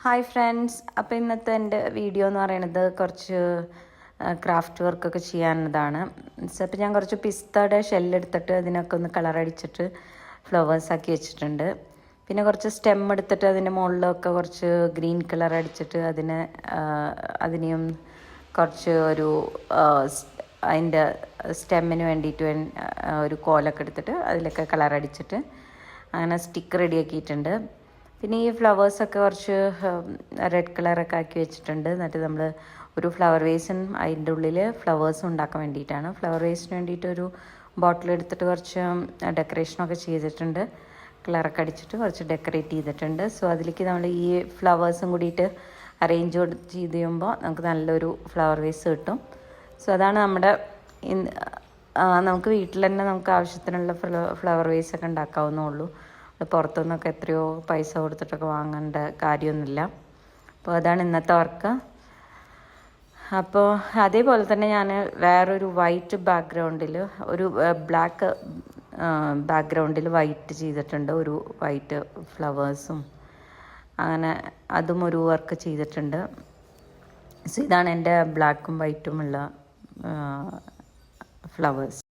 Hi friends, അപ്പോൾ ഇന്നത്തെ എൻ്റെ വീഡിയോ എന്ന് പറയുന്നത് കുറച്ച് ക്രാഫ്റ്റ് വർക്കൊക്കെ ചെയ്യാവുന്നതാണ്. അപ്പോൾ ഞാൻ കുറച്ച് പിസ്തയുടെ ഷെല്ലെടുത്തിട്ട് അതിനൊക്കെ ഒന്ന് കളറടിച്ചിട്ട് ഫ്ലവേഴ്സാക്കി വെച്ചിട്ടുണ്ട്. പിന്നെ കുറച്ച് സ്റ്റെം എടുത്തിട്ട് അതിൻ്റെ മുകളിലൊക്കെ കുറച്ച് ഗ്രീൻ കളർ അടിച്ചിട്ട് അതിനെയും കുറച്ച് ഒരു അതിൻ്റെ സ്റ്റെമ്മിന് വേണ്ടിയിട്ട് ഒരു കോലൊക്കെ എടുത്തിട്ട് അതിലൊക്കെ കളറടിച്ചിട്ട് അങ്ങനെ സ്റ്റിക്ക് റെഡിയാക്കിയിട്ടുണ്ട്. പിന്നെ ഈ ഫ്ലവേഴ്സൊക്കെ കുറച്ച് റെഡ് കളറൊക്കെ ആക്കി വെച്ചിട്ടുണ്ട്. എന്നിട്ട് നമ്മൾ ഒരു ഫ്ലവർ വേസും അതിൻ്റെ ഉള്ളിൽ ഫ്ലവേഴ്സും ഉണ്ടാക്കാൻ വേണ്ടിയിട്ടാണ്. ഫ്ലവർ വേസിന് വേണ്ടിയിട്ട് ഒരു ബോട്ടിൽ എടുത്തിട്ട് കുറച്ച് ഡെക്കറേഷനൊക്കെ ചെയ്തിട്ടുണ്ട്. കളറൊക്കെ അടിച്ചിട്ട് കുറച്ച് ഡെക്കറേറ്റ് ചെയ്തിട്ടുണ്ട്. സോ അതിലേക്ക് നമ്മൾ ഈ ഫ്ലവേഴ്സും കൂടിയിട്ട് അറേഞ്ച് ചെയ്ത് ചെയ്യുമ്പോൾ നമുക്ക് നല്ലൊരു ഫ്ലവർ വേസ് കിട്ടും. സോ അതാണ് നമ്മുടെ നമുക്ക് വീട്ടിൽ തന്നെ നമുക്ക് ആവശ്യത്തിനുള്ള ഫ്ലവർ വേസൊക്കെ ഉണ്ടാക്കാവുന്നുള്ളൂ. പുറത്തുനിന്നൊക്കെ എത്രയോ പൈസ കൊടുത്തിട്ടൊക്കെ വാങ്ങേണ്ട കാര്യമൊന്നുമില്ല. അപ്പോൾ അതാണ് ഇന്നത്തെ വർക്ക്. അപ്പോൾ അതേപോലെ തന്നെ ഞാൻ വേറൊരു വൈറ്റ് ബാക്ക്ഗ്രൗണ്ടിൽ ഒരു ബ്ലാക്ക് ബാക്ക്ഗ്രൗണ്ടിൽ വൈറ്റ് ചെയ്തിട്ടുണ്ട്. ഒരു വൈറ്റ് ഫ്ലവേഴ്സും അങ്ങനെ അതും ഒരു വർക്ക് ചെയ്തിട്ടുണ്ട്. സോ ഇതാണ് എൻ്റെ ബ്ലാക്കും വൈറ്റുമുള്ള ഫ്ലവേഴ്സ്.